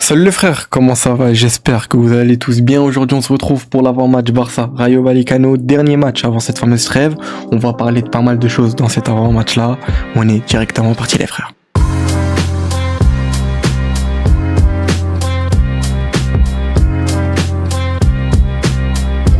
Salut les frères, comment ça va? J'espère que vous allez tous bien. Aujourd'hui, on se retrouve pour l'avant-match Barça Rayo Vallecano, dernier match avant cette fameuse trêve. On va parler de pas mal de choses dans cet avant-match-là. On est directement parti les frères.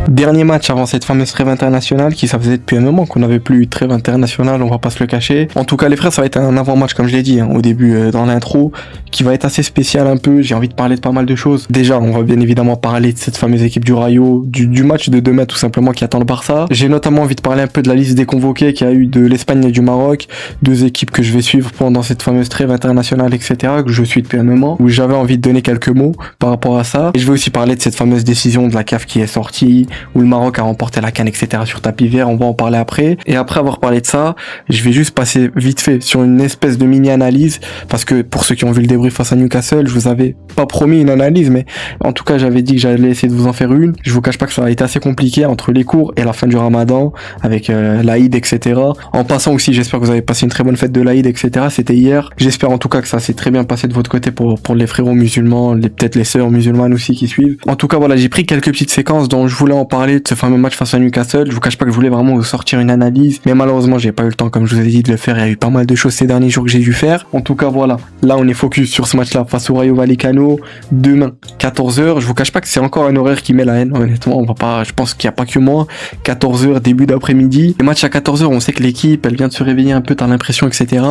Dernier match avant cette fameuse trêve internationale qui ça faisait depuis un moment qu'on n'avait plus eu de trêve internationale, on va pas se le cacher. En tout cas les frères, ça va être un avant-match comme je l'ai dit au début dans l'intro, qui va être assez spécial un peu. J'ai envie de parler de pas mal de choses. Déjà on va bien évidemment parler de cette fameuse équipe du Rayo, du match de demain tout simplement qui attend le Barça. J'ai notamment envie de parler un peu de la liste des convoqués qu'il y a eu de l'Espagne et du Maroc, deux équipes que je vais suivre pendant cette fameuse trêve internationale etc, que je suis depuis un moment, où j'avais envie de donner quelques mots par rapport à ça. Et je vais aussi parler de cette fameuse décision de la CAF qui est sortie, où le Maroc a remporté la CAN, etc. sur tapis vert. On va en parler après. Et après avoir parlé de ça, je vais juste passer vite fait sur une espèce de mini-analyse, parce que pour ceux qui ont vu le débrief face à Newcastle, je vous avais pas promis une analyse, mais en tout cas, j'avais dit que j'allais essayer de vous en faire une. Je vous cache pas que ça a été assez compliqué entre les cours et la fin du Ramadan, avec l'Aïd, etc. En passant aussi, j'espère que vous avez passé une très bonne fête de l'Aïd, etc. C'était hier. J'espère en tout cas que ça s'est très bien passé de votre côté pour les frérots musulmans, peut-être les sœurs musulmanes aussi qui suivent. En tout cas, voilà, j'ai pris quelques petites séquences dont je voulais en parler de ce fameux match face à Newcastle. Je vous cache pas que je voulais vraiment vous sortir une analyse, mais malheureusement j'ai pas eu le temps, comme je vous ai dit, de le faire. Il y a eu pas mal de choses ces derniers jours que j'ai dû faire. En tout cas voilà, là on est focus sur ce match là face au Rayo Vallecano, demain 14h. Je vous cache pas que c'est encore un horaire qui met la haine, honnêtement. On va pas, je pense qu'il y a pas que moi. 14h début d'après-midi, les matchs à 14h, on sait que l'équipe elle vient de se réveiller un peu, t'as l'impression, etc.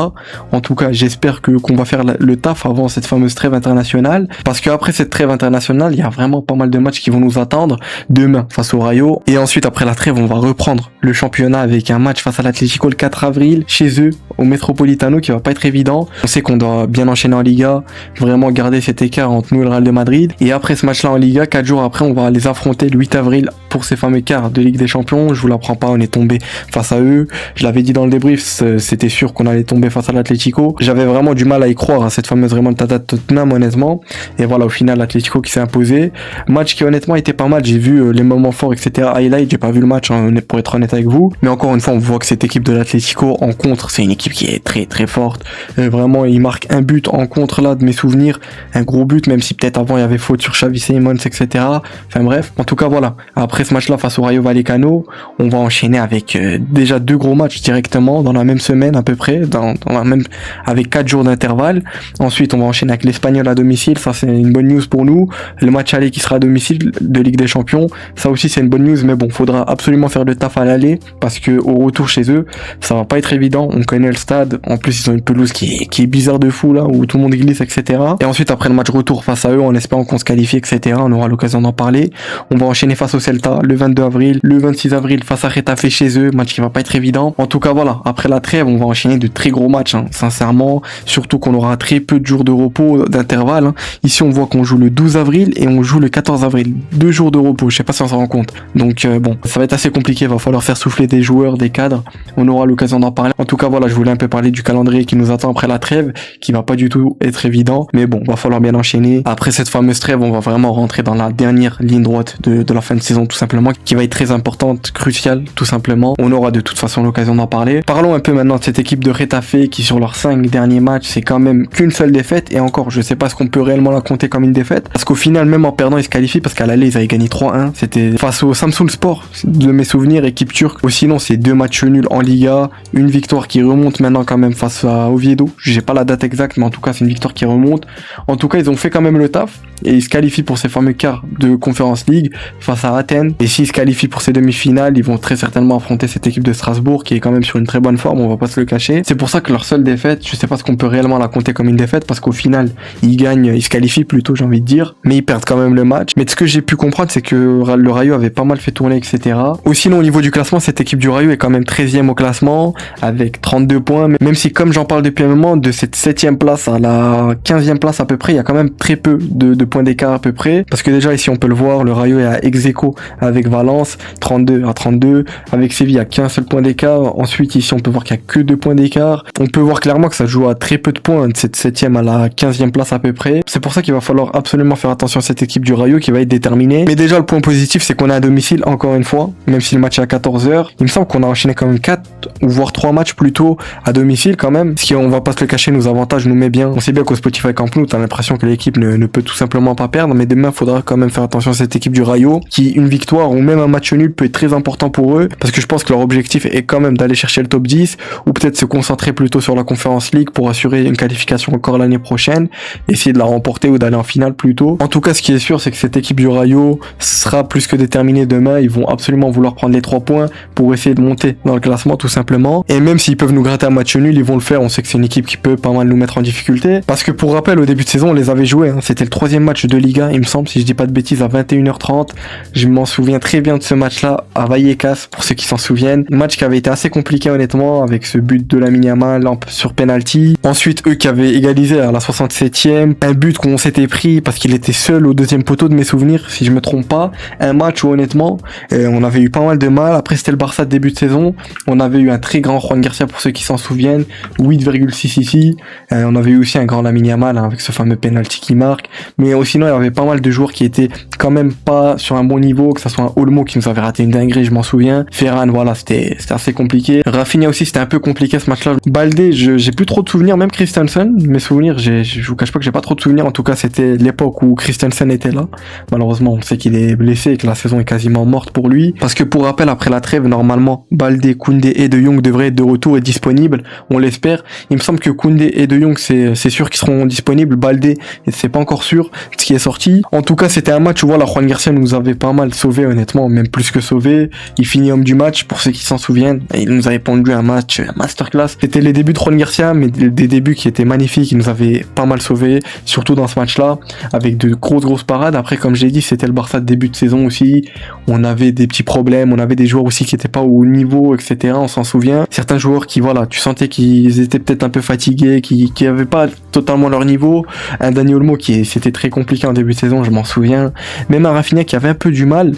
En tout cas j'espère qu'on va faire le taf avant cette fameuse trêve internationale, parce qu'après cette trêve internationale il y a vraiment pas mal de matchs qui vont nous attendre demain face au Rayo. Et ensuite, après la trêve, on va reprendre le championnat avec un match face à l'Atlético le 4 avril, chez eux, au Metropolitano, qui va pas être évident. On sait qu'on doit bien enchaîner en Liga, vraiment garder cet écart entre nous et le Real de Madrid. Et après ce match-là en Liga, 4 jours après, on va les affronter le 8 avril pour ces fameux quarts de Ligue des Champions. Je vous l'apprends pas, on est tombé face à eux. Je l'avais dit dans le débrief, c'était sûr qu'on allait tomber face à l'Atlético. J'avais vraiment du mal à y croire à cette fameuse remontada de Tottenham, honnêtement. Et voilà, au final, l'Atlético qui s'est imposé. Match qui honnêtement était pas mal. J'ai vu les moments forts, etc. Highlight, j'ai pas vu le match, hein, pour être honnête avec vous. Mais encore une fois, on voit que cette équipe de l'Atlético en contre, c'est une équipe qui est très très forte. Vraiment, il marque un but en contre là, de mes souvenirs. Un gros but, même si peut-être avant il y avait faute sur Xavi Simons, etc. Enfin bref, en tout cas voilà. Après ce match-là face au Rayo Vallecano, on va enchaîner avec déjà deux gros matchs directement dans la même semaine à peu près, dans la même, avec 4 jours d'intervalle. Ensuite, on va enchaîner avec l'Espagnol à domicile. Ça, c'est une bonne news pour nous. Le match aller qui sera à domicile de Ligue des Champions, ça aussi c'est une bonne news, mais bon, faudra absolument faire le taf à l'aller, parce que au retour chez eux, ça va pas être évident. On connaît le stade. En plus, ils ont une pelouse qui est bizarre de fou là, où tout le monde glisse, etc. Et ensuite, après le match retour face à eux, en espérant qu'on se qualifie, etc. On aura l'occasion d'en parler. On va enchaîner face au Celta le 22 avril, le 26 avril face à Getafe chez eux, match qui va pas être évident. En tout cas, voilà. Après la trêve, on va enchaîner de très gros matchs, hein, sincèrement. Surtout qu'on aura très peu de jours de repos, d'intervalle. Hein. Ici, on voit qu'on joue le 12 avril et on joue le 14 avril. 2 jours de repos. Je sais pas si on s'en rend compte. Donc bon, ça va être assez compliqué. Va falloir faire souffler des joueurs, des cadres. On aura l'occasion d'en parler. En tout cas, voilà, je voulais un peu parler du calendrier qui nous attend après la trêve, qui va pas du tout être évident. Mais bon, va falloir bien enchaîner. Après cette fameuse trêve, on va vraiment rentrer dans la dernière ligne droite de la fin de saison, tout simplement, qui va être très importante, cruciale, tout simplement. On aura de toute façon l'occasion d'en parler. Parlons un peu maintenant de cette équipe de Getafe qui, sur leurs 5 derniers matchs, c'est quand même qu'une seule défaite. Et encore, je sais pas ce qu'on peut réellement la compter comme une défaite. Parce qu'au final, même en perdant, ils se qualifient, parce qu'à l'aller, ils avaient gagné 3-1. C'était face au Samsun Sport, de mes souvenirs, équipe turque. Ou sinon, c'est 2 matchs nuls en Liga, une victoire qui remonte maintenant quand même face à Oviedo. J'ai pas la date exacte, mais en tout cas, c'est une victoire qui remonte. En tout cas, ils ont fait quand même le taf. Et ils se qualifient pour ces fameux quarts de Conference League face à Athènes. Et s'ils se qualifient pour ces demi-finales, ils vont très certainement affronter cette équipe de Strasbourg qui est quand même sur une très bonne forme, on va pas se le cacher. C'est pour ça que leur seule défaite, je sais pas ce qu'on peut réellement la compter comme une défaite, parce qu'au final, ils gagnent, ils se qualifient plutôt, j'ai envie de dire, mais ils perdent quand même le match. Mais ce que j'ai pu comprendre, c'est que le Rayo avait pas mal fait tourner, etc. Aussi, non, au niveau du classement, cette équipe du Rayo est quand même 13e au classement, avec 32 points, même si, comme j'en parle depuis un moment, de cette 7e place à la 15e place à peu près, il y a quand même très peu de points d'écart à peu près, parce que déjà ici on peut le voir, le Rayo est à ex-aequo avec Valence, 32 à 32, avec Séville à qu'un seul point d'écart. Ensuite ici on peut voir qu'il y a que 2 points d'écart. On peut voir clairement que ça joue à très peu de points, de cette 7e à la 15e place à peu près. C'est pour ça qu'il va falloir absolument faire attention à cette équipe du Rayo qui va être déterminée. Mais déjà le point positif c'est qu'on est à domicile encore une fois, même si le match est à 14h. Il me semble qu'on a enchaîné quand même 4 ou voire 3 matchs plutôt à domicile quand même, ce qui, on va pas se le cacher, nous avantage, nous met bien. On sait bien qu'au Spotify Camp Nou, t'as l'impression que l'équipe ne peut tout simplement pas perdre, mais demain faudra quand même faire attention à cette équipe du Rayo, qui une victoire ou même un match nul peut être très important pour eux, parce que je pense que leur objectif est quand même d'aller chercher le top 10, ou peut-être se concentrer plutôt sur la Conference League pour assurer une qualification encore l'année prochaine, essayer de la remporter ou d'aller en finale plutôt. En tout cas, ce qui est sûr, c'est que cette équipe du Rayo sera plus que déterminée demain. Ils vont absolument vouloir prendre les 3 points pour essayer de monter dans le classement tout simplement. Et même s'ils peuvent nous gratter un match nul, ils vont le faire. On sait que c'est une équipe qui peut pas mal nous mettre en difficulté. Parce que pour rappel, au début de saison, on les avait joués. C'était le 3e match de Liga, il me semble, si je dis pas de bêtises, à 21h30. Je m'en souviens très bien de ce match-là à Vallecas, pour ceux qui s'en souviennent. Un match qui avait été assez compliqué honnêtement, avec ce but de Lamine Yamal sur penalty. Ensuite, eux qui avaient égalisé à la 67e. Un but qu'on s'était pris parce qu'il était seul au 2e poteau de mes souvenirs, si je me trompe pas. Un match où honnêtement, on avait eu pas mal de mal. Après, c'était le Barça de début de saison. On avait eu un très grand Juan Garcia pour ceux qui s'en souviennent. 8,6 ici. On avait eu aussi un grand Lamine Yamal avec ce fameux penalty qui marque. Mais sinon, il y avait pas mal de joueurs qui étaient quand même pas sur un bon niveau, que ça soit un Olmo qui nous avait raté une dinguerie, je m'en souviens. Ferran, voilà, c'était assez compliqué. Rafinha aussi, c'était un peu compliqué ce match-là. Baldé, j'ai plus trop de souvenirs, même Christensen, mes souvenirs, je vous cache pas que j'ai pas trop de souvenirs. En tout cas, c'était l'époque où Christensen était là. Malheureusement, on sait qu'il est blessé et que la saison est quasiment morte pour lui. Parce que pour rappel, après la trêve, normalement, Baldé, Koundé et De Jong devraient être de retour et disponibles. On l'espère. Il me semble que Koundé et De Jong, c'est sûr qu'ils seront disponibles. Baldé, c'est pas encore sûr ce qui est sorti. En tout cas, c'était un match où voilà, Juan Garcia nous avait pas mal sauvé, honnêtement, même plus que sauvé. Il finit homme du match, pour ceux qui s'en souviennent. Il nous avait pondu un match, un masterclass. C'était les débuts de Juan Garcia, mais des débuts qui étaient magnifiques. Il nous avait pas mal sauvé, surtout dans ce match-là, avec de grosses parades. Après, comme j'ai dit, c'était le Barça de début de saison aussi. On avait des petits problèmes, on avait des joueurs aussi qui étaient pas au niveau, etc. On s'en souvient. Certains joueurs qui, voilà, tu sentais qu'ils étaient peut-être un peu fatigués, qui avaient pas totalement leur niveau. Un Dani Olmo c'était très compliqué en début de saison, je m'en souviens. Même un Rafinha qui avait un peu du mal.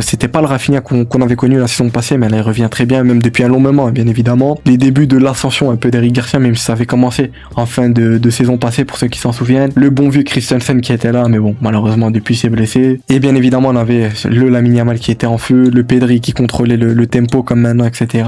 C'était pas le Rafinha qu'on avait connu la saison passée, mais elle revient très bien, même depuis un long moment, bien évidemment. Les débuts de l'ascension un peu d'Eric Garcia, même si ça avait commencé en fin de saison passée, pour ceux qui s'en souviennent. Le bon vieux Christensen qui était là, mais bon, malheureusement, depuis, s'est blessé. Et bien évidemment, on avait le Lamine Yamal qui était en feu, le Pedri qui contrôlait le tempo comme maintenant, etc.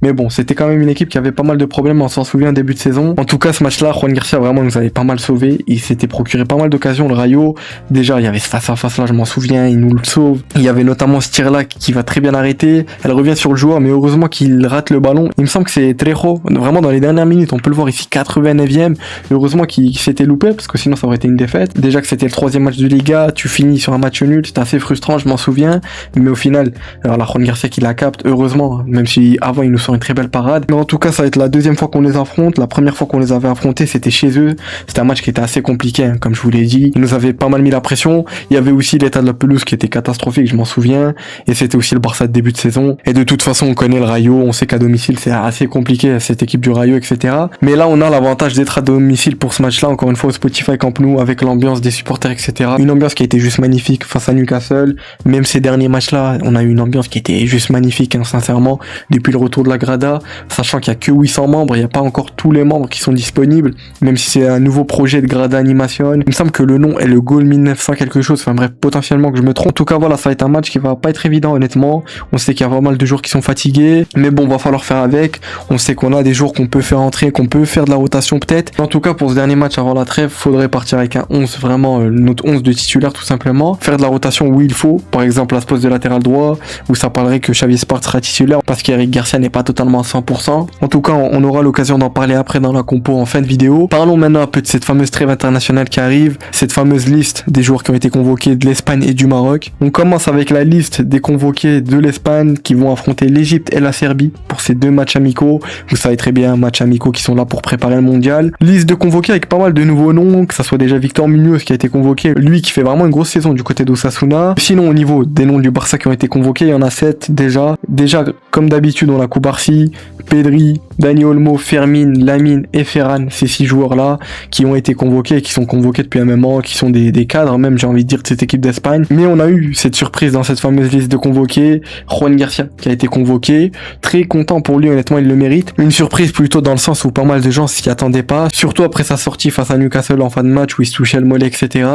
Mais bon, c'était quand même une équipe qui avait pas mal de problèmes, on s'en souvient, début de saison. En tout cas, ce match-là, Juan Garcia vraiment nous avait pas mal sauvé. Il s'était procuré pas mal d'occasions, le Rayo. Déjà, il y avait ce face-à-face là, je m'en souviens, il nous le sauve. Il y avait notamment ce tir-là qui va très bien arrêter. Elle revient sur le joueur, mais heureusement qu'il rate le ballon. Il me semble que c'est Trejo, vraiment dans les dernières minutes, on peut le voir ici, 89e. Heureusement qu'il s'était loupé, parce que sinon ça aurait été une défaite. Déjà que c'était le 3e match de Liga, tu finis sur un match nul, c'était assez frustrant, je m'en souviens. Mais au final, alors la Juan Garcia qui la capte, heureusement, même si avant il nous sort une très belle parade. Mais en tout cas, ça va être la 2e fois qu'on les affronte. La première fois qu'on les avait affrontés, c'était chez eux. C'était un match qui était assez compliqué, hein, comme je vous l'ai dit. Ils nous avaient pas mal mis la pression. Il y avait aussi l'état de la pelouse qui était catastrophique, je m'en souviens. Et c'était aussi le Barça de début de saison. Et de toute façon, on connaît le Rayo. On sait qu'à domicile, c'est assez compliqué, cette équipe du Rayo, etc. Mais là, on a l'avantage d'être à domicile pour ce match-là. Encore une fois, au Spotify Camp Nou, avec l'ambiance des supporters, etc. Une ambiance qui a été juste magnifique face à Newcastle. Même ces derniers matchs-là, on a eu une ambiance qui était juste magnifique, hein, sincèrement. Depuis le retour de la Grada, sachant qu'il y a que 800 membres, il n'y a pas encore tous les membres qui sont disponibles. Même si c'est un nouveau projet de Grada Animation. Il me semble que le nom est le Goal 1900 quelque chose. Enfin bref, potentiellement que je me trompe. En tout cas, voilà, ça va être un match qui va pas être évident, honnêtement. On sait qu'il y a pas mal de joueurs qui sont fatigués. Mais bon, va falloir faire avec. On sait qu'on a des joueurs qu'on peut faire entrer, qu'on peut faire de la rotation peut-être. En tout cas, pour ce dernier match avant la trêve, faudrait partir avec un 11, vraiment notre 11 de titulaire tout simplement. Faire de la rotation où il faut. Par exemple, à ce poste de latéral droit, où ça parlerait que Xavi Espart sera titulaire parce qu'Eric Garcia n'est pas totalement à 100%. En tout cas, on aura l'occasion d'en parler après dans la compo en fin de vidéo. Parlons maintenant un peu de cette fameuse trêve internationale qui arrive, cette fameuse liste des joueurs qui ont été convoqués de l'Espagne et du Maroc. On commence avec la liste des convoqués de l'Espagne qui vont affronter l'Égypte et la Serbie pour ces 2 matchs amicaux. Vous savez très bien, matchs amicaux qui sont là pour préparer le mondial. Liste de convoqués avec pas mal de nouveaux noms, que ça soit déjà Victor Munoz qui a été convoqué, lui qui fait vraiment une grosse saison du côté d'Osasuna. Sinon, au niveau des noms du Barça qui ont été convoqués, il y en a 7 déjà. Déjà, comme d'habitude, on a Koubarsi, Pedri, Dani Olmo, Fermin, Lamine et Ferran, ces 6 joueurs-là qui ont été convoqués, qui sont convoqués depuis un moment, qui sont des cadres même, j'ai envie de dire, de cette équipe d'Espagne. Mais on a eu cette surprise dans cette fameuse liste de convoqués, Juan Garcia qui a été convoqué, très content pour lui, honnêtement il le mérite. Une surprise plutôt dans le sens où pas mal de gens s'y attendaient pas, surtout après sa sortie face à Newcastle en fin de match où il se touchait le mollet, etc.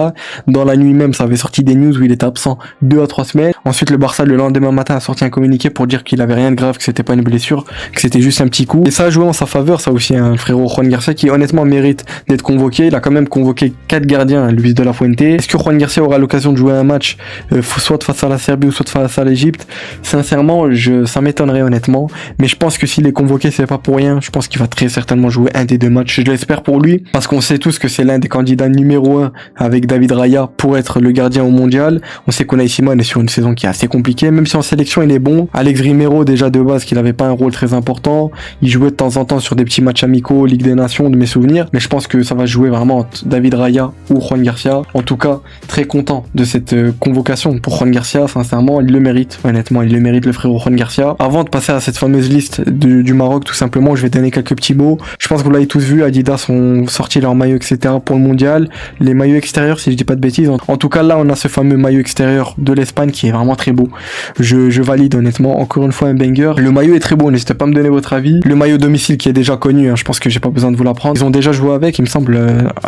Dans la nuit même, ça avait sorti des news où il était absent 2 à 3 semaines. Ensuite le Barça le lendemain matin a sorti un communiqué pour dire qu'il avait rien de grave, que c'était pas une blessure, que c'était juste un petit coup. Et ça a joué en sa faveur, ça aussi, hein, le frérot Juan Garcia qui honnêtement mérite d'être convoqué. Il a quand même convoqué 4 gardiens, Luis de la Fuente. Est-ce que Juan Garcia aura l'occasion de jouer un match, soit face à la Serbie ou soit face à l'Égypte? Sincèrement, ça m'étonnerait honnêtement. Mais je pense que s'il est convoqué, c'est pas pour rien. Je pense qu'il va très certainement jouer un des 2 matchs. Je l'espère pour lui, parce qu'on sait tous que c'est l'un des candidats numéro 1 avec David Raya pour être le gardien au mondial. On sait qu'Unai Simon est sur une saison qui est assez compliquée, même si en sélection il est bon. Alex Rimero, déjà de base, qu'il avait pas un rôle très important. Il jouait de temps en temps sur des petits matchs amicaux, Ligue des Nations, de mes souvenirs. Mais je pense que ça va jouer vraiment entre David Raya ou Juan Garcia. En tout cas, très content de cette convocation pour Juan Garcia. Sincèrement, il le mérite. Honnêtement, il le mérite, le frérot Juan Garcia. Avant de passer à cette fameuse liste du Maroc, tout simplement, je vais donner quelques petits mots. Je pense que vous l'avez tous vu, Adidas ont sorti leur maillot, etc. pour le mondial. Les maillots extérieurs, si je dis pas de bêtises. En tout cas, là, on a ce fameux maillot extérieur de l'Espagne qui est vraiment très beau. Je valide honnêtement. Encore une fois, un banger. Le maillot est très beau. N'hésitez pas à me donner votre avis. Le maillot domicile qui est déjà connu, hein, je pense que j'ai pas besoin de vous l'apprendre. Ils ont déjà joué avec, il me semble,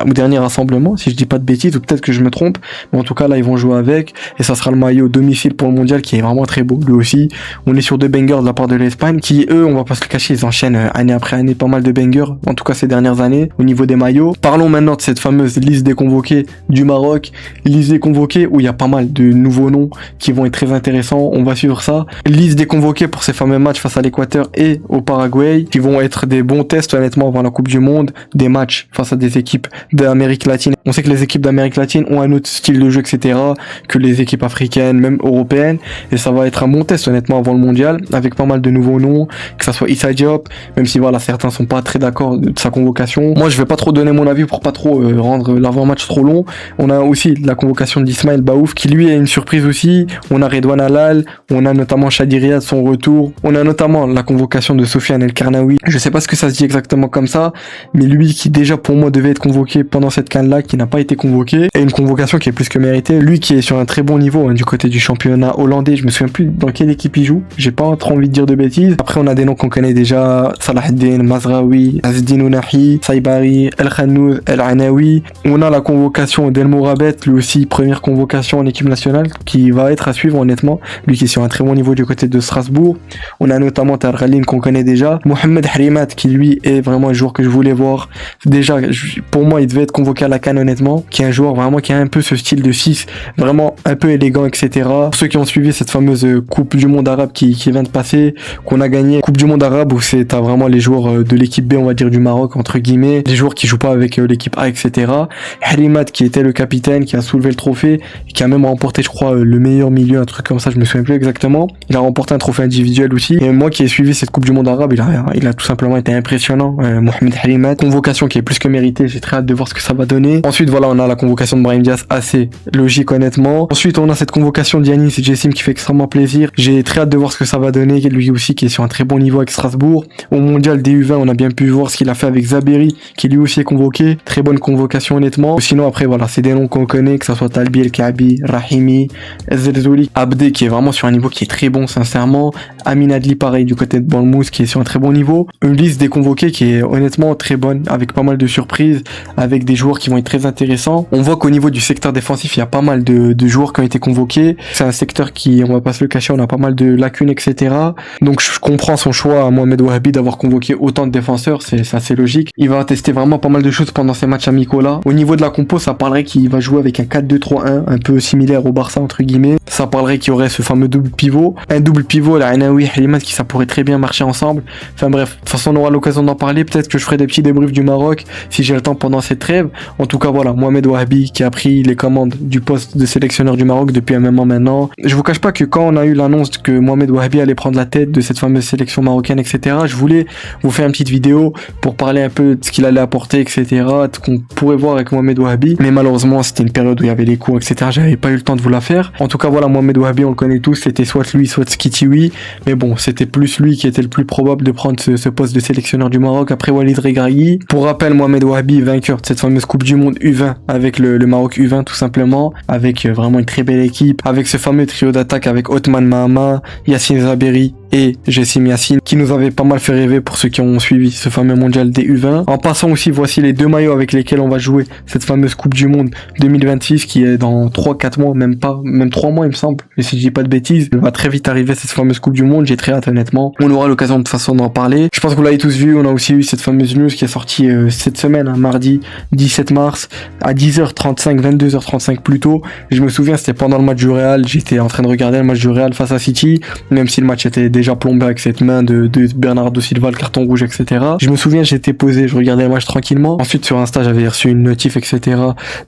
au dernier rassemblement, si je dis pas de bêtises, ou peut-être que je me trompe. Mais en tout cas, là, ils vont jouer avec. Et ça sera le maillot domicile pour le mondial qui est vraiment très beau. Lui aussi, on est sur 2 bangers de la part de l'Espagne qui, eux, on va pas se le cacher, ils enchaînent année après année pas mal de bangers. En tout cas, ces dernières années, au niveau des maillots. Parlons maintenant de cette fameuse liste des convoqués du Maroc. Liste des convoqués où il y a pas mal de nouveaux noms qui vont être très intéressants. On va suivre ça. Liste des convoqués pour ces fameux matchs face à l'Équateur et au Paraguay qui vont être des bons tests honnêtement avant la Coupe du Monde. Des matchs face à des équipes d'Amérique latine. On sait que les équipes d'Amérique latine ont un autre style de jeu, etc. que les équipes africaines, même européennes. Et ça va être un bon test honnêtement avant le mondial avec pas mal de nouveaux noms, que ça soit Issa Diop, même si voilà, certains sont pas très d'accord de sa convocation. Moi, je vais pas trop donner mon avis pour pas trop rendre l'avant-match trop long. On a aussi la convocation d'Ismaël Baouf qui lui est une surprise aussi. On a Redouane Halal, on a notamment Chadi Riyad, son retour. On a notamment la convocation de Sofiane El Karnaoui. Je sais pas ce que ça se dit exactement comme ça, mais lui qui déjà pour moi devait être convoqué pendant cette CAN-là, qui n'a pas été convoqué, et une convocation qui est plus que méritée. Lui qui est sur un très bon niveau hein, du côté du championnat hollandais. Je me souviens plus dans quelle équipe il joue. J'ai pas trop envie de dire de bêtises. Après on a des noms qu'on connaît déjà, Salah Eddin, Mazraoui, Azdin Ounahi, Saibari, El Khanouz, El Anaoui. On a la convocation d'El Mourabet, lui aussi première convocation en équipe nationale, qui va être à suivre honnêtement. Lui qui est sur un très bon niveau du côté de Strasbourg. On a notamment Targhalin qu'on connaît déjà. Mohamed Harimat qui lui est vraiment un joueur que je voulais voir. Déjà, pour moi, il devait être convoqué à la CAN honnêtement, qui est un joueur vraiment qui a un peu ce style de 6, vraiment un peu élégant, etc. Pour ceux qui ont suivi cette fameuse Coupe du Monde arabe qui vient de passer, qu'on a gagné, Coupe du Monde arabe où t'as vraiment les joueurs de l'équipe B, on va dire du Maroc, entre guillemets, les joueurs qui jouent pas avec l'équipe A, etc. Harimat qui était le capitaine, qui a soulevé le trophée, et qui a même remporté, je crois, le meilleur milieu, un truc comme ça, je me souviens plus exactement. Il a remporté un trophée individuel aussi. Et moi qui ai suivi cette Coupe du Monde arabe, il a tout simplement été impressionnant. Mohamed Harimat, convocation qui est plus que méritée, j'ai très hâte de voir ce que ça va donner. Ensuite, voilà, on a la convocation de Brahim Diaz, assez logique honnêtement. Ensuite, on a cette convocation d'Yanis Jessim qui fait extrêmement plaisir. J'ai très hâte de voir ce que ça va donner. Lui aussi qui est sur un très bon niveau avec Strasbourg. Au mondial DU20, on a bien pu voir ce qu'il a fait avec Zaberi, qui lui aussi est convoqué. Très bonne convocation honnêtement. Sinon après voilà, c'est des noms qu'on connaît, que ça soit Talbi El Kaabi, Rahimi, Zelzouli, Abdé qui est vraiment sur un niveau qui est très bon sincèrement. Amin Adli pareil du côté de Bournemouth qui est sur un très bon niveau. Une liste des convoqués qui est honnêtement très bonne, avec pas mal de surprises, avec des joueurs qui vont être très intéressants. On voit qu'au niveau du secteur défensif, il y a pas mal de joueurs qui ont été convoqués. C'est un secteur qui, on va pas se le cacher, on a pas mal de lacunes, etc. Donc je comprends son choix à Mohamed Wahabi d'avoir convoqué autant de défenseurs, c'est assez logique. Il va tester vraiment pas mal de choses pendant ces matchs amicaux là. Au niveau de la compo, ça parlerait qu'il va jouer avec un 4-2-3-1, un peu similaire au Barça entre guillemets. Ça parlerait qu'il y aurait ce fameux double pivot. Un double pivot, la Anaoui, Halimat, qui ça pourrait très bien marcher ensemble. Enfin bref, de toute façon on aura l'occasion d'en parler. Peut-être que je ferai des petits débriefs du Maroc si j'ai le temps pendant cette trêve. En tout cas voilà, Mohamed Wahabi qui a pris les commandes du poste de sélectionneur du Maroc depuis un moment maintenant. Je vous cache pas que quand on a eu l'annonce que Mohamed Wahabi allait prendre la tête de cette fameuse sélection marocaine, etc., je voulais vous faire une petite vidéo pour parler un peu de ce qu'il allait apporter, etc., de ce qu'on pourrait voir avec Mohamed Wahabi. Mais malheureusement, c'était une période où il y avait les cours, etc., j'avais pas eu le temps de vous la faire. En tout cas, voilà, Mohamed Wahabi, on le connaît tous, c'était soit lui, soit Skitiwi. Mais bon, c'était plus lui qui était le plus probable de prendre ce poste de sélectionneur du Maroc après Walid Regragui. Pour rappel, Mohamed Wahabi, vainqueur de cette fameuse Coupe du Monde U20 avec le Maroc U20 tout simplement, avec vraiment une très belle équipe, avec ce fameux trio d'attaque avec Othman Mahama, Yassine Zaberi et Jessim Yassine, qui nous avait pas mal fait rêver pour ceux qui ont suivi ce fameux mondial des U20. En passant aussi, voici les 2 maillots avec lesquels on va jouer cette fameuse Coupe du Monde 2026 qui est dans 3-4 mois, même 3 mois il me semble, et si je dis pas de bêtises, elle va très vite arriver cette fameuse Coupe du Monde, j'ai très hâte honnêtement. On aura l'occasion de toute façon d'en parler. Je pense que vous l'avez tous vu, on a aussi eu cette fameuse news qui est sortie cette semaine, mardi 17 mars, à 10h35, 22h35 plus tôt. Je me souviens, c'était pendant le match du Real, j'étais en train de regarder le match du Real face à City, même si le match était déjà plombé avec cette main de Bernardo Silva, le carton rouge, etc. Je me souviens, j'étais posé, je regardais le match tranquillement. Ensuite, sur Insta, j'avais reçu une notif, etc.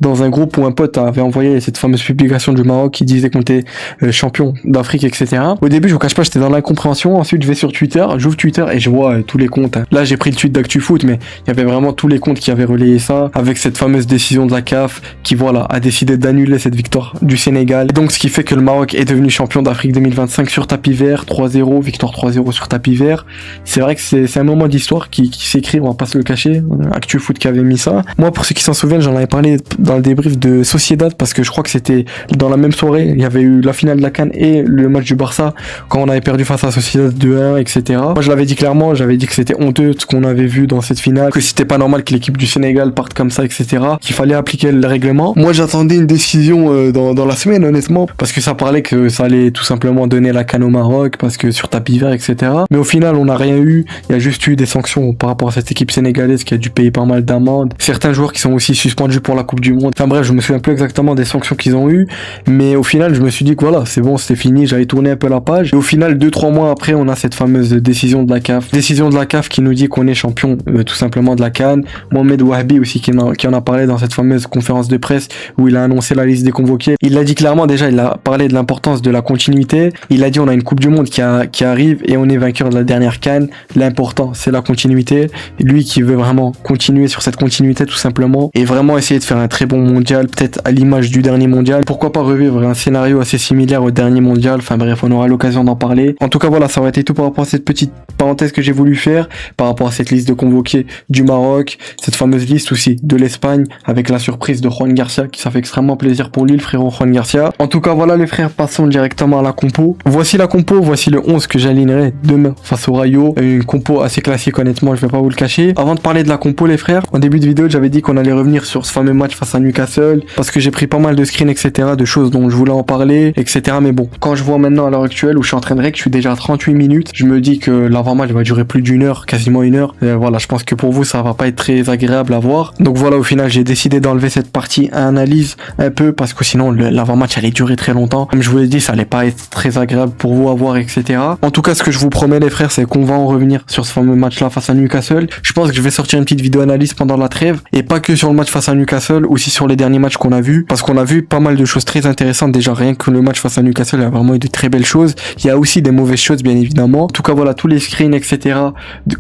dans un groupe où un pote avait envoyé cette fameuse publication du Maroc qui disait qu'on était champion d'Afrique, etc. Au début, je vous cache pas, j'étais dans l'incompréhension. Ensuite, je vais sur Twitter, j'ouvre Twitter et je vois tous les comptes. Là, j'ai pris le tweet d'ActuFoot, mais il y avait vraiment tous les comptes qui avaient relayé ça, avec cette fameuse décision de la CAF qui, voilà, a décidé d'annuler cette victoire du Sénégal. Et donc, ce qui fait que le Maroc est devenu champion d'Afrique 2025 sur tapis vert, 3-0, victoire 3-0 sur tapis vert. C'est vrai que c'est un moment d'histoire qui s'écrit, on va pas se le cacher. ActuFoot qui avait mis ça. Moi, pour ceux qui s'en souviennent, j'en avais parlé dans le débrief de Sociedad parce que je crois que c'était dans la même soirée. Il y avait eu la finale de la CAN et le match du Barça quand on avait perdu face à Sociedad 2-1, etc. Moi, je l'avais dit clairement, j'avais dit que c'était honteux ce qu'on avait vu dans cette finale, que c'était pas normal que l'équipe du Sénégal parte comme ça, etc. Qu'il fallait appliquer le règlement. Moi, j'attendais une décision dans la semaine, honnêtement, parce que ça parlait que ça allait tout simplement donner la CAN au Maroc, parce que sur tapis vert, etc. Mais au final, on n'a rien eu. Il y a juste eu des sanctions par rapport à cette équipe sénégalaise qui a dû payer pas mal d'amendes. Certains joueurs qui sont aussi suspendus pour la Coupe du Monde. Enfin bref, je me souviens plus exactement des sanctions qu'ils ont eu, mais au final, je me suis dit que voilà, c'est bon, c'était fini, j'avais tourné un peu la page. Et au final, 2-3 mois après, on a cette fameuse décision de la CAF. Décision de la CAF qui nous dit qu'on est champion tout simplement de la CAN. Mohamed Wahabi aussi qui en a parlé dans cette fameuse conférence de presse où il a annoncé la liste des convoqués. Il l'a dit clairement déjà, il a parlé de l'importance de la continuité. Il a dit on a une Coupe du Monde qui arrive et on est vainqueur de la dernière CAN. L'important, c'est la continuité. Lui qui veut vraiment continuer sur cette continuité tout simplement et vraiment essayer de faire un très bon mondial, peut-être à l'image du dernier mondial. Pourquoi pas revivre un scénario assez similaire au dernier mondial. Enfin bref, on aura l'occasion d'en parler. En tout cas voilà, ça aurait été tout par rapport à cette petite parenthèse que j'ai voulu faire par rapport à cette liste de convoqués du Maroc, cette fameuse liste aussi de l'Espagne avec la surprise de Juan Garcia qui ça fait extrêmement plaisir pour lui, le frérot Juan Garcia. En tout cas voilà les frères, passons directement à la compo. Voici la compo, voici le 11 que j'alignerai demain face au Rayo. Une compo assez classique honnêtement, je vais pas vous le cacher. Avant de parler de la compo les frères, en début de vidéo j'avais dit qu'on allait revenir sur ce fameux match face à Newcastle parce que j'ai pris pas mal de screens etc, de choses dont je voulais en parler etc, mais bon, quand je vois maintenant à l'heure actuelle où je suis en train de rec, je suis déjà à 38 minutes, je me dis que l'avant-match va durer plus d'une heure, quasiment une heure. Et voilà, je pense que pour vous ça va pas être très agréable à voir. Donc voilà, au final j'ai décidé d'enlever cette partie à analyse un peu parce que sinon l'avant-match allait durer très longtemps. Comme je vous l'ai dit, ça allait pas être très agréable pour vous à voir etc. En tout cas, ce que je vous promets les frères, c'est qu'on va en revenir sur ce fameux match là face à Newcastle. Je pense que je vais sortir une petite vidéo analyse pendant la trêve et pas que sur le match face à Newcastle, aussi sur les derniers matchs qu'on a vus parce qu'on a vu pas mal de choses très intéressantes. Déjà rien que le match face à Newcastle, il y a vraiment eu de très belles choses. Il y a aussi des mauvaises choses bien évidemment. En tout cas voilà, tous les screens etc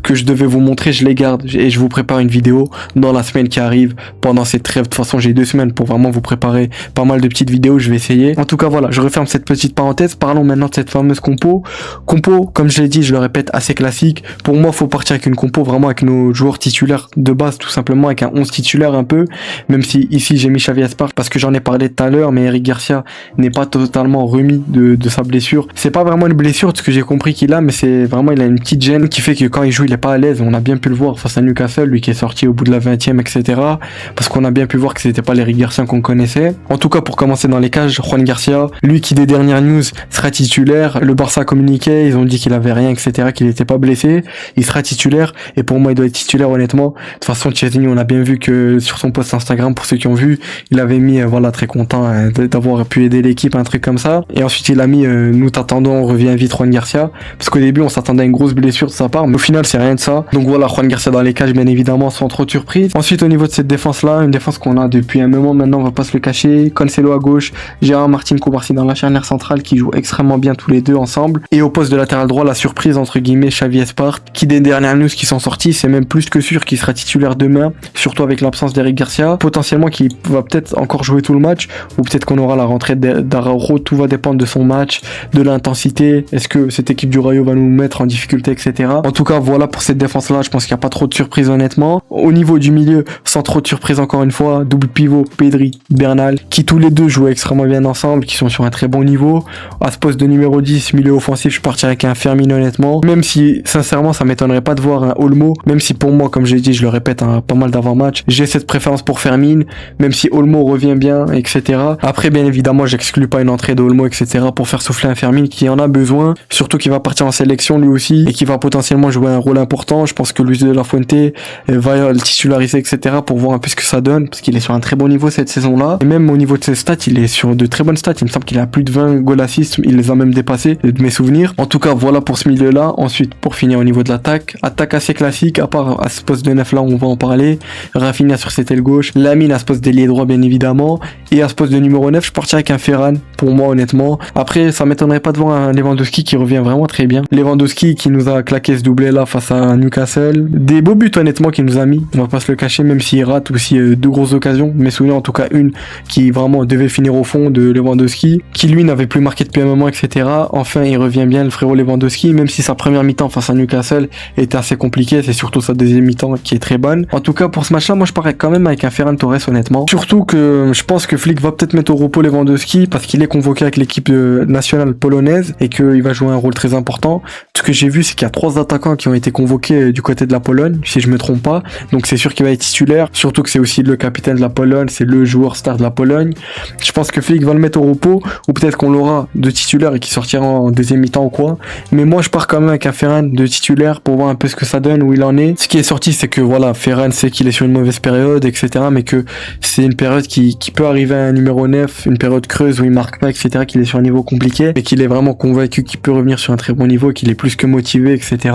que je devais vous montrer, je les garde et je vous prépare une vidéo dans la semaine qui arrive pendant cette trêve. De toute façon j'ai 2 semaines pour vraiment vous préparer pas mal de petites vidéos, je vais essayer. En tout cas voilà, je referme cette petite parenthèse. Parlons maintenant de cette fameuse compo, comme je l'ai dit, je le répète, assez classique. Pour moi faut partir avec une compo vraiment avec nos joueurs titulaires de base, tout simplement avec un 11 titulaire un peu, même si ici j'ai mis Xavi Aspas parce que j'en ai parlé tout à l'heure, mais Eric Garcia n'est pas totalement remis de sa blessure. C'est pas vraiment une blessure de ce que j'ai compris qu'il a, mais c'est vraiment, il a une petite gêne qui fait que quand il joue il est pas à l'aise. On a bien pu le voir face à Newcastle, lui qui est sorti au bout de la 20e etc, parce qu'on a bien pu voir que c'était pas l'Eric Garcia qu'on connaissait. En tout cas pour commencer dans les cages, Juan Garcia, lui qui des dernières news sera titulaire. Le Barça a communiqué, ils ont dit qu'il avait rien etc, qu'il était pas blessé, il sera titulaire et pour moi il doit être titulaire honnêtement. De toute façon Chesney, on a bien vu que sur son post Instagram, pour ceux qui ont vu, il avait mis voilà, très content d'avoir pu aider l'équipe, un truc comme ça. Et ensuite il a mis nous t'attendons, on revient vite Juan Garcia, parce qu'au début on s'attendait à une grosse blessure de sa part, mais au final c'est rien de ça. Donc voilà, Juan Garcia dans les cages bien évidemment sans trop de surprise. Ensuite au niveau de cette défense là, une défense qu'on a depuis un moment maintenant, on va pas se le cacher, Cancelo à gauche, Gérard Martin Koubarsi dans la charnière centrale qui joue extrêmement bien tous les deux ensemble. Et au poste poste de latéral droit, la surprise entre guillemets, Xavi Espart, qui des dernières news qui sont sorties, c'est même plus que sûr qu'il sera titulaire demain, surtout avec l'absence d'Eric Garcia, potentiellement qu'il va peut-être encore jouer tout le match, ou peut-être qu'on aura la rentrée d'Araujo, tout va dépendre de son match, de l'intensité, est-ce que cette équipe du Rayo va nous mettre en difficulté, etc. En tout cas, voilà pour cette défense-là, je pense qu'il n'y a pas trop de surprises honnêtement. Au niveau du milieu, sans trop de surprises encore une fois, double pivot, Pedri, Bernal, qui tous les deux jouent extrêmement bien ensemble, qui sont sur un très bon niveau. À ce poste de numéro 10, milieu offensif, je partirais avec un Fermin honnêtement, même si sincèrement ça m'étonnerait pas de voir un Olmo, même si pour moi, comme j'ai dit, je le répète, pas mal d'avant-match, j'ai cette préférence pour Fermin, même si Olmo revient bien, etc. Après, bien évidemment, j'exclus pas une entrée de Olmo, etc. pour faire souffler un Fermin qui en a besoin, surtout qu'il va partir en sélection lui aussi, et qui va potentiellement jouer un rôle important. Je pense que Luis de la Fuente va le titulariser, etc. pour voir un peu ce que ça donne, parce qu'il est sur un très bon niveau cette saison-là, et même au niveau de ses stats, il est sur de très bonnes stats, il me semble qu'il a plus de 20 goals assists, il les a même dépassés, de mes souvenirs. En tout cas, voilà pour ce milieu-là. Ensuite, pour finir au niveau de l'attaque, attaque assez classique, à part à ce poste de 9 là, on va en parler. Rafinha sur cette aile gauche, Lamine à ce poste d'ailier droit, bien évidemment, et à ce poste de numéro 9, je partirais avec un Ferran, pour moi, honnêtement. Après, ça m'étonnerait pas de voir un Lewandowski qui revient vraiment très bien. Lewandowski qui nous a claqué ce doublé là face à Newcastle. Des beaux buts, honnêtement, qu'il nous a mis, on va pas se le cacher, même s'il rate aussi deux grosses occasions. Mes souvenirs, en tout cas, une qui vraiment devait finir au fond de Lewandowski, qui lui n'avait plus marqué depuis un moment, etc. Enfin, il revient bien, le frérot Lewandowski, même si sa première mi-temps face à Newcastle était assez compliquée, c'est surtout sa deuxième mi-temps qui est très bonne. En tout cas, pour ce match-là, moi je parais quand même avec un Ferran Torres, honnêtement. Surtout que je pense que Flick va peut-être mettre au repos Lewandowski parce qu'il est convoqué avec l'équipe nationale polonaise et qu'il va jouer un rôle très important. Ce que j'ai vu, c'est qu'il y a 3 attaquants qui ont été convoqués du côté de la Pologne, si je me trompe pas. Donc c'est sûr qu'il va être titulaire, surtout que c'est aussi le capitaine de la Pologne, c'est le joueur star de la Pologne. Je pense que Flick va le mettre au repos, ou peut-être qu'on l'aura de titulaire et qu'il sortira en deuxième mi-temps ou quoi. Mais moi je pars quand même avec un Ferran de titulaire pour voir un peu ce que ça donne, où il en est. Ce qui est sorti, c'est que voilà, Ferran sait qu'il est sur une mauvaise période, etc. Mais que c'est une période qui peut arriver à un numéro 9, une période creuse où il marque pas, etc. Qu'il est sur un niveau compliqué, mais qu'il est vraiment convaincu qu'il peut revenir sur un très bon niveau, qu'il est plus que motivé, etc.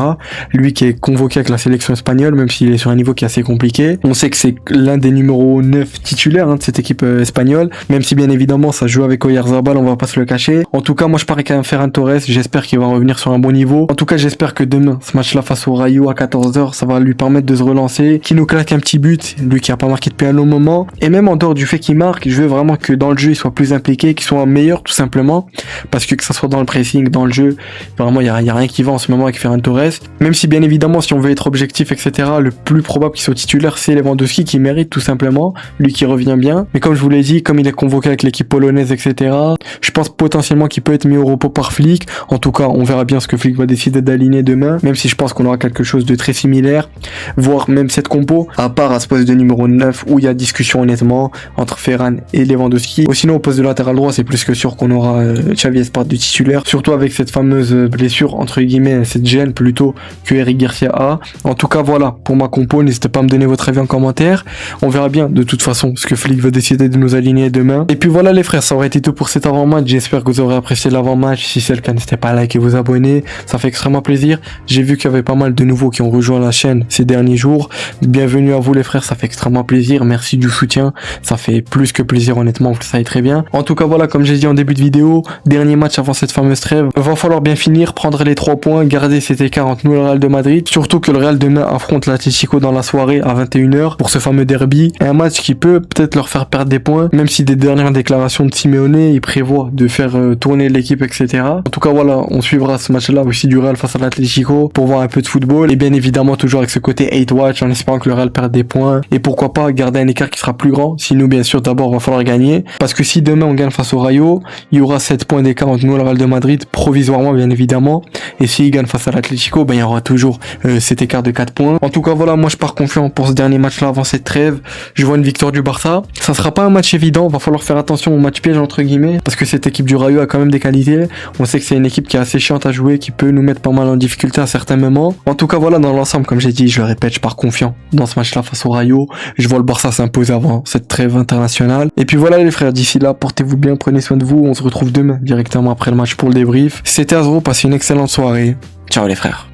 Lui qui est convoqué avec la sélection espagnole, même s'il est sur un niveau qui est assez compliqué. On sait que c'est l'un des numéros 9 titulaires de cette équipe espagnole, même si bien évidemment ça joue avec Oyarzabal, on va pas se le cacher. En tout cas, moi je pars avec un Ferran Torres, j'espère qu'il va revenir sur un bon niveau. En tout cas, j'espère que demain, ce match-là face au Rayo à 14h, ça va lui permettre de se relancer, qu'il nous claque un petit but, lui qui a pas marqué depuis un long moment. Et même en dehors du fait qu'il marque, je veux vraiment que dans le jeu, il soit plus impliqué, qu'il soit meilleur tout simplement, parce que ça soit dans le pressing, dans le jeu, vraiment il y a rien qui va en ce moment avec Ferran Torres. Même si bien évidemment, si on veut être objectif, etc., le plus probable qu'il soit titulaire, c'est Lewandowski qui mérite tout simplement, lui qui revient bien. Mais comme je vous l'ai dit, comme il est convoqué avec l'équipe polonaise, etc., je pense potentiellement qu'il peut être mis au repos par Flick. En tout cas, on verra bien ce que Flick va décider d'aligner demain, même si je pense qu'on aura quelque chose de très similaire, voire même cette compo, à part à ce poste de numéro 9 où il y a discussion honnêtement entre Ferran et Lewandowski. Ou sinon au poste de latéral droit, c'est plus que sûr qu'on aura Xavi Espart du titulaire, surtout avec cette fameuse blessure, entre guillemets, cette gêne plutôt que Eric Garcia a. En tout cas, voilà, pour ma compo, n'hésitez pas à me donner votre avis en commentaire. On verra bien de toute façon ce que Flick va décider de nous aligner demain. Et puis voilà les frères, ça aurait été tout pour cet avant-match. J'espère que vous aurez apprécié l'avant-match. Si c'est le cas, n'hésitez pas à liker et vous abonner, ça fait extrêmement plaisir. J'ai vu qu'il y avait pas mal de nouveaux qui ont rejoint la chaîne ces derniers jours. Bienvenue à vous les frères, ça fait extrêmement plaisir. Merci du soutien, ça fait plus que plaisir honnêtement, vous le savez très bien. En tout cas voilà, comme j'ai dit en début de vidéo, dernier match avant cette fameuse trêve, va falloir bien finir, prendre les 3 points, garder cet écart entre nous et le Real de Madrid, surtout que le Real demain affronte l'Atlético dans la soirée à 21h pour ce fameux derby, un match qui peut peut-être leur faire perdre des points, même si des dernières déclarations de Simeone, il prévoit de faire tourner l'équipe, etc. En tout cas voilà, on suivra ce match-là aussi du Real face à l'Atlético pour voir un peu de football, et bien évidemment toujours avec ce côté hate watch en espérant que le Real perde des points, et pourquoi pas garder un écart qui sera plus grand, si nous bien sûr d'abord va falloir gagner, parce que si demain on gagne face au Rayo, il y aura 7 points d'écart entre nous et le Real de Madrid, provisoirement bien évidemment, et s'il gagne face à l'Atlético, ben il y aura toujours cet écart de 4 points. En tout cas voilà, moi je pars confiant pour ce dernier match là avant cette trêve, je vois une victoire du Barça, ça sera pas un match évident, va falloir faire attention au match piège entre guillemets, parce que cette équipe du Rayo a quand même des qualités, on sait que c'est une équipe qui est assez chiante à jouer, qui peut nous mettre pas mal en difficulté à certains moments. En tout cas voilà, dans l'ensemble comme j'ai dit, je le répète, je pars confiant dans ce match là face au Rayo, je vois le Barça s'imposer avant cette trêve internationale. Et puis voilà les frères, d'ici là, portez-vous bien, prenez soin de vous, on se retrouve demain directement après le match pour le débrief. C'était Azro, passez une excellente soirée, ciao les frères.